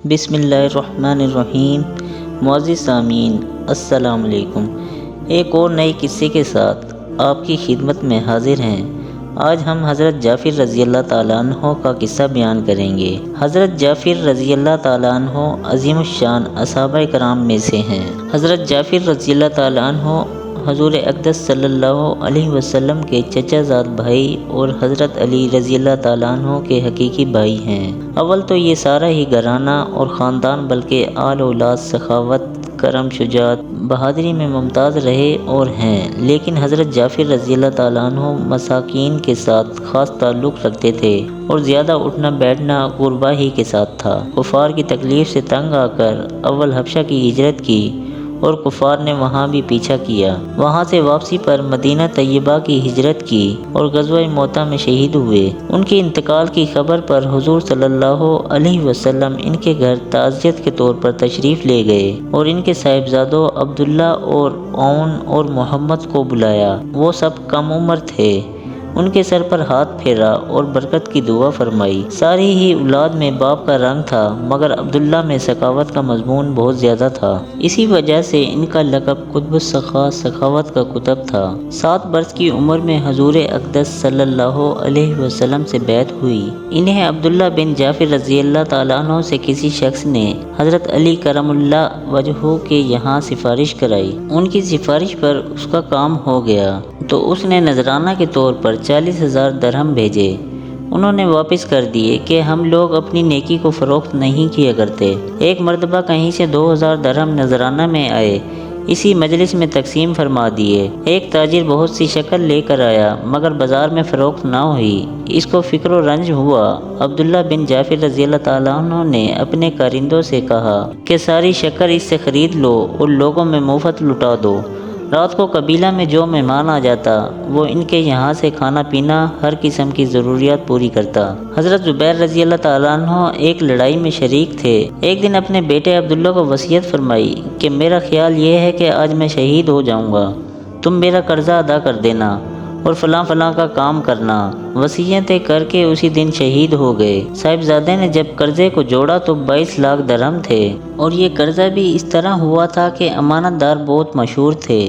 بسم اللہ الرحمن الرحیم۔ معزز سامعین السلام علیکم۔ ایک اور نئے قصے کے ساتھ آپ کی خدمت میں حاضر ہیں۔ آج ہم حضرت جعفر رضی اللہ تعالیٰ عنہ کا قصہ بیان کریں گے۔ حضرت جعفر رضی اللہ تعالیٰ عنہ عظیم الشان صحابہ کرام میں سے ہیں۔ حضرت جعفر رضی اللہ تعالیٰ عنہ حضور اقدس صلی اللہ علیہ وسلم کے چچا زاد بھائی اور حضرت علی رضی اللہ تعالیٰ عنہ کے حقیقی بھائی ہیں۔ اول تو یہ سارا ہی گھرانہ اور خاندان بلکہ آل اولاد سخاوت، کرم، شجاعت، بہادری میں ممتاز رہے اور ہیں، لیکن حضرت جعفر رضی اللہ تعالیٰ عنہ مساکین کے ساتھ خاص تعلق رکھتے تھے اور زیادہ اٹھنا بیٹھنا غربا ہی کے ساتھ تھا۔ کفار کی تکلیف سے تنگ آ کر اول حبشہ کی ہجرت کی اور کفار نے وہاں بھی پیچھا کیا۔ وہاں سے واپسی پر مدینہ طیبہ کی ہجرت کی اور غزوہ موتہ میں شہید ہوئے۔ ان کے انتقال کی خبر پر حضور صلی اللہ علیہ وسلم ان کے گھر تعزیت کے طور پر تشریف لے گئے اور ان کے صاحبزادوں عبداللہ اور عون اور محمد کو بلایا۔ وہ سب کم عمر تھے۔ ان کے سر پر ہاتھ پھیرا اور برکت کی دعا فرمائی۔ ساری ہی اولاد میں باپ کا رنگ تھا، مگر عبداللہ میں سخاوت کا مضمون بہت زیادہ تھا۔ اسی وجہ سے ان کا لقب قطب السخا، سخاوت کا قطب تھا۔ 7 برس کی عمر میں حضور اقدس صلی اللہ علیہ وسلم سے بیعت ہوئی۔ انہیں عبداللہ بن جعفر رضی اللہ تعالیٰ عنہ سے کسی شخص نے حضرت علی کرم اللہ وجہہ کے یہاں سفارش کرائی۔ ان کی سفارش پر اس کا کام ہو گیا تو اس نے نذرانہ کے طور پر 40,000 درہم بھیجے۔ انہوں نے واپس کر دیے کہ ہم لوگ اپنی نیکی کو فروخت نہیں کیا کرتے۔ ایک مرتبہ کہیں سے 2,000 درہم نذرانہ میں آئے، اسی مجلس میں تقسیم فرما دیے۔ ایک تاجر بہت سی شکر لے کر آیا مگر بازار میں فروخت نہ ہوئی۔ اس کو فکر و رنج ہوا۔ عبداللہ بن جعفر رضی اللہ تعالیٰ عنہ نے اپنے کارندوں سے کہا کہ ساری شکر اس سے خرید لو اور لوگوں میں مفت لٹا دو۔ رات کو قبیلہ میں جو مہمان آ جاتا وہ ان کے یہاں سے کھانا پینا، ہر قسم کی ضروریات پوری کرتا۔ حضرت زبیر رضی اللہ تعالیٰ عنہ ایک لڑائی میں شریک تھے۔ ایک دن اپنے بیٹے عبداللہ کو وصیت فرمائی کہ میرا خیال یہ ہے کہ آج میں شہید ہو جاؤں گا، تم میرا قرضہ ادا کر دینا اور فلاں فلاں کا کام کرنا۔ وصیتیں کر کے اسی دن شہید ہو گئے۔ صاحبزادے نے جب قرضے کو جوڑا تو 22 لاکھ درہم تھے، اور یہ قرضہ بھی اس طرح ہوا تھا کہ امانت دار بہت مشہور تھے۔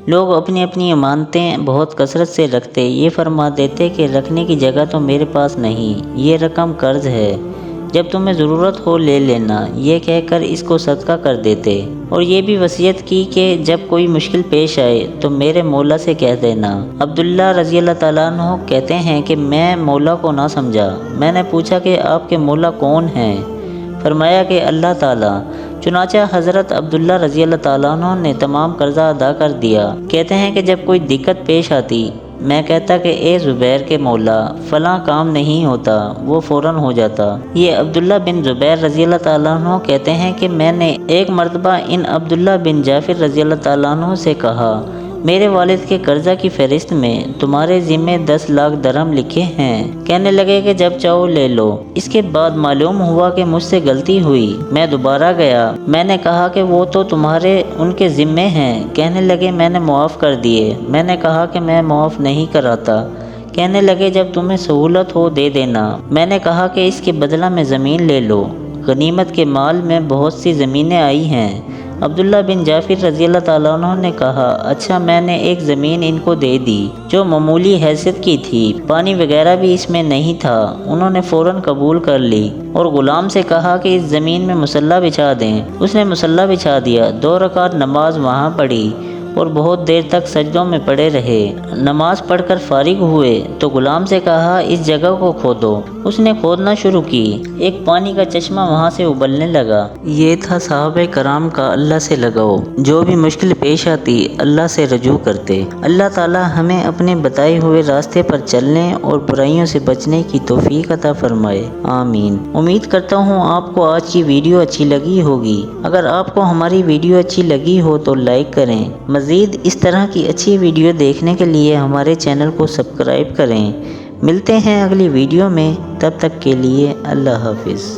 لوگ اپنی اپنی امانتیں بہت کثرت سے رکھتے، یہ فرما دیتے کہ رکھنے کی جگہ تو میرے پاس نہیں، یہ رقم قرض ہے، جب تمہیں ضرورت ہو لے لینا، یہ کہہ کر اس کو صدقہ کر دیتے۔ اور یہ بھی وصیت کی کہ جب کوئی مشکل پیش آئے تو میرے مولا سے کہہ دینا۔ عبداللہ رضی اللہ تعالیٰ عنہ کہتے ہیں کہ میں مولا کو نہ سمجھا۔ میں نے پوچھا کہ آپ کے مولا کون ہیں؟ فرمایا کہ اللہ تعالیٰ۔ چنانچہ حضرت عبداللہ رضی اللہ تعالیٰ عنہ نے تمام قرضہ ادا کر دیا۔ کہتے ہیں کہ جب کوئی دقت پیش آتی میں کہتا کہ اے زبیر کے مولا، فلاں کام نہیں ہوتا، وہ فوراً ہو جاتا۔ یہ عبداللہ بن زبیر رضی اللہ تعالیٰ عنہ کہتے ہیں کہ میں نے ایک مرتبہ ان عبداللہ بن جعفر رضی اللہ تعالیٰ عنہ سے کہا، میرے والد کے قرضہ کی فہرست میں تمہارے ذمے 10 لاکھ درہم لکھے ہیں۔ کہنے لگے کہ جب چاہو لے لو۔ اس کے بعد معلوم ہوا کہ مجھ سے غلطی ہوئی۔ میں دوبارہ گیا، میں نے کہا کہ وہ تو تمہارے ان کے ذمے ہیں۔ کہنے لگے میں نے معاف کر دیے۔ میں نے کہا کہ میں معاف نہیں کراتا۔ کہنے لگے جب تمہیں سہولت ہو دے دینا۔ میں نے کہا کہ اس کے بدلہ میں زمین لے لو، غنیمت کے مال میں بہت سی زمینیں آئی ہیں۔ عبداللہ بن جعفر رضی اللہ تعالیٰ عنہ نے کہا، اچھا میں نے ایک زمین ان کو دے دی جو معمولی حیثیت کی تھی، پانی وغیرہ بھی اس میں نہیں تھا۔ انہوں نے فوراً قبول کر لی اور غلام سے کہا کہ اس زمین میں مصلی بچھا دیں۔ اس نے مصلی بچھا دیا، 2 رکعت نماز وہاں پڑھی اور بہت دیر تک سجدوں میں پڑے رہے۔ نماز پڑھ کر فارغ ہوئے تو غلام سے کہا اس جگہ کو کھودو۔ اس نے کھودنا شروع کی، ایک پانی کا چشمہ وہاں سے ابلنے لگا۔ یہ تھا صحابہ کرام کا اللہ سے لگاؤ۔ جو بھی مشکل پیش آتی اللہ سے رجوع کرتے۔ اللہ تعالی ہمیں اپنے بتائے ہوئے راستے پر چلنے اور برائیوں سے بچنے کی توفیق عطا فرمائے، آمین۔ امید کرتا ہوں آپ کو آج کی ویڈیو اچھی لگی ہوگی۔ اگر آپ کو ہماری ویڈیو اچھی لگی ہو تو لائک کریں۔ مزید اس طرح کی اچھی ویڈیو دیکھنے کے لیے ہمارے چینل کو سبسکرائب کریں۔ ملتے ہیں اگلی ویڈیو میں، تب تک کے لیے اللہ حافظ۔